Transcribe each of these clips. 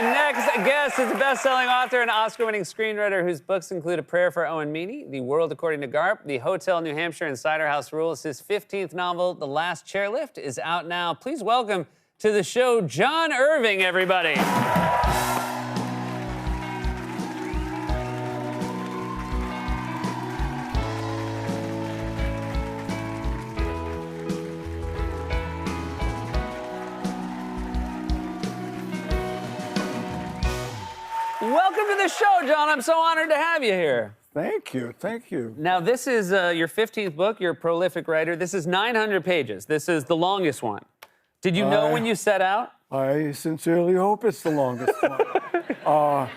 Next guest is a best-selling author and Oscar-winning screenwriter whose books include A Prayer for Owen Meany, The World According to Garp, The Hotel New Hampshire, and Cider House Rules. His 15th novel, The Last Chairlift, is out now. Please welcome to the show, John Irving, everybody. Welcome to the show, John. I'm so honored to have you here. Thank you, thank you. Now, this is your 15th book. You're a prolific writer. This is 900 pages. This is the longest one. Did you know when you set out? I sincerely hope it's the longest one.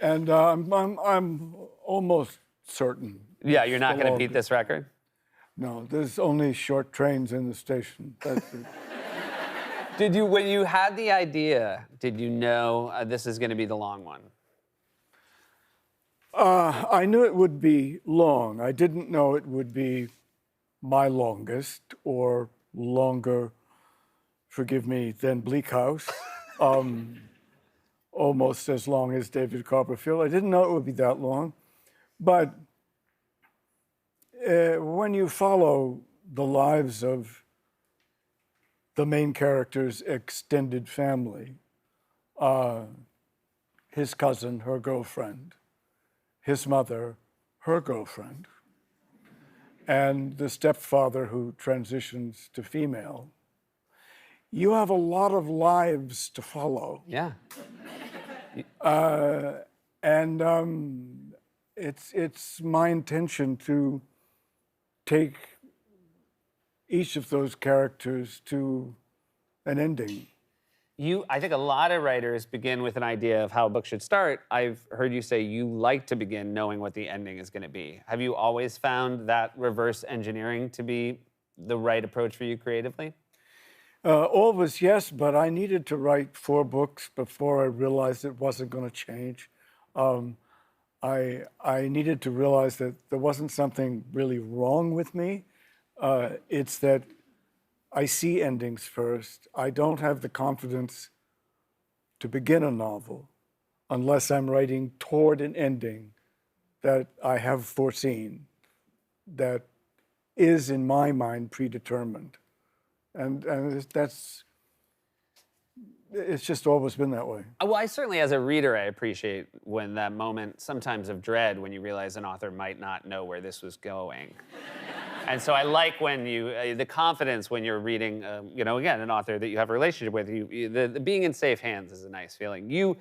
I'm almost certain. Yeah, you're not going to beat this record? No, there's only short trains in the station. That's it. Did you, when you had the idea, did you know this is going to be the long one? I knew it would be long. I didn't know it would be my longest or longer, forgive me, than Bleak House. Almost as long as David Copperfield. I didn't know it would be that long. But when you follow the lives of the main character's extended family, his cousin, her girlfriend, his mother, her girlfriend, and the stepfather who transitions to female, you have a lot of lives to follow. Yeah. It's my intention to take each of those characters to an ending. I think a lot of writers begin with an idea of how a book should start. I've heard you say you like to begin knowing what the ending is going to be. Have you always found that reverse engineering to be the right approach for you creatively? Always, yes, but I needed to write 4 books before I realized it wasn't going to change. I needed to realize that there wasn't something really wrong with me. It's that I see endings first. I don't have the confidence to begin a novel unless I'm writing toward an ending that I have foreseen, that is, in my mind, predetermined. And it's just always been that way. Well, I certainly, as a reader, I appreciate when that moment, sometimes of dread, when you realize an author might not know where this was going. And so I like when you, the confidence when you're reading, again, an author that you have a relationship with. The being in safe hands is a nice feeling. You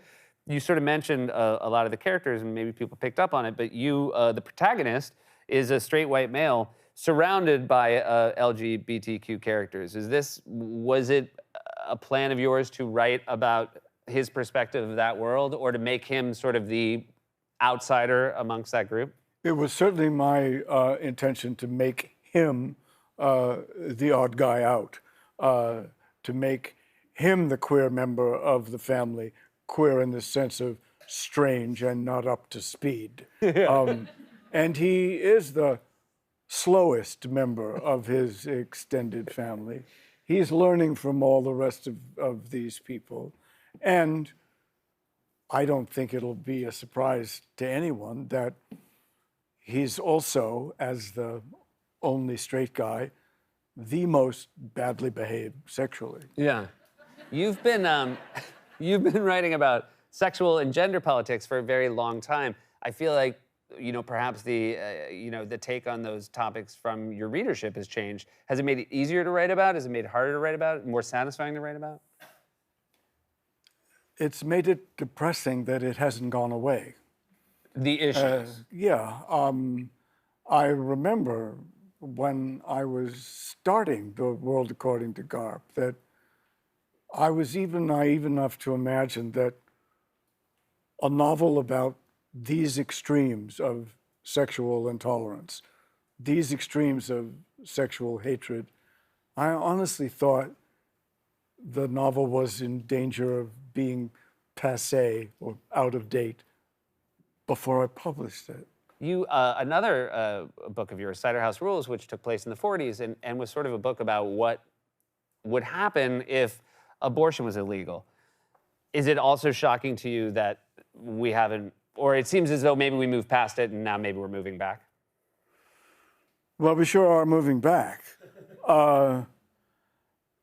sort of mentioned a lot of the characters, and maybe people picked up on it, but the protagonist, is a straight white male surrounded by LGBTQ characters. Was it a plan of yours to write about his perspective of that world, or to make him sort of the outsider amongst that group? It was certainly my intention to make him the odd guy out, to make him the queer member of the family, queer in the sense of strange and not up to speed. And he is the slowest member of his extended family. He's learning from all the rest of these people. And I don't think it'll be a surprise to anyone that he's also, as the only straight guy, the most badly behaved sexually. Yeah. You've been writing about sexual and gender politics for a very long time. I feel like, perhaps the take on those topics from your readership has changed. Has it made it easier to write about? Has it made it harder to write about? More satisfying to write about? It's made it depressing that it hasn't gone away. The issues. Yeah. I remember when I was starting The World According to Garp that I was even naive enough to imagine that a novel about these extremes of sexual intolerance, these extremes of sexual hatred, I honestly thought the novel was in danger of being passé or out of date before I published it. Another book of yours, Cider House Rules, which took place in the 40s and was sort of a book about what would happen if abortion was illegal. Is it also shocking to you that we haven't, or it seems as though maybe we moved past it and now maybe we're moving back? Well, we sure are moving back. I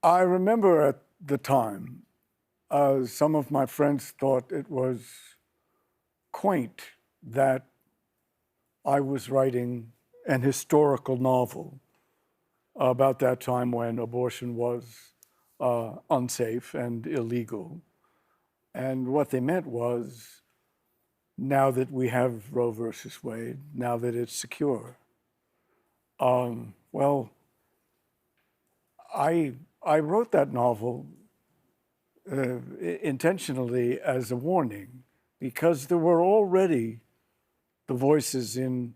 remember at the time, some of my friends thought it was quaint that I was writing an historical novel about that time when abortion was unsafe and illegal. And what they meant was, now that we have Roe versus Wade, now that it's secure, well, I wrote that novel intentionally as a warning, because there were already the voices in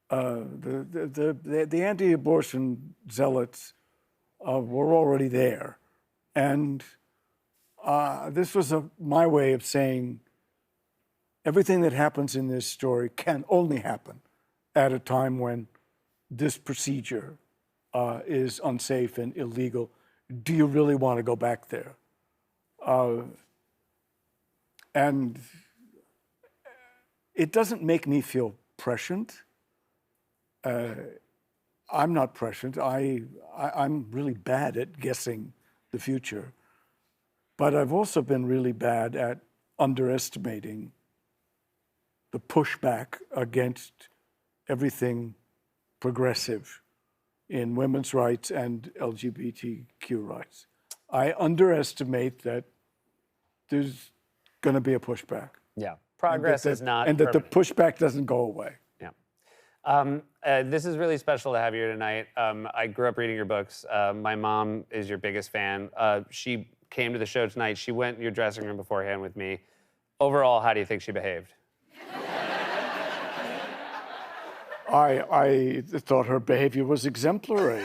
the anti-abortion zealots were already there, and this was my way of saying everything that happens in this story can only happen at a time when this procedure is unsafe and illegal. Do you really want to go back there? And it doesn't make me feel prescient. I'm not prescient. I'm really bad at guessing the future. But I've also been really bad at underestimating the pushback against everything progressive in women's rights and LGBTQ rights. I underestimate that there's going to be a pushback. Yeah, progress is not and permanent. that the pushback doesn't go away. Yeah. This is really special to have you here tonight. I grew up reading your books. My mom is your biggest fan. She came to the show tonight. She went in your dressing room beforehand with me. Overall, how do you think she behaved? I thought her behavior was exemplary.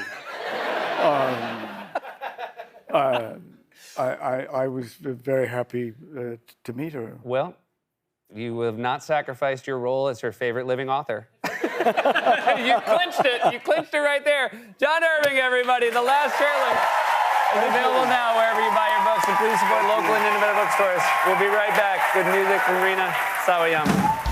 I was very happy to meet her. Well, you have not sacrificed your role as her favorite living author. You clinched it. You clinched it right there. John Irving, everybody. The Last Trailer is available now wherever you buy your books. And please support local and independent bookstores. We'll be right back. Good music from Rina Sawayama.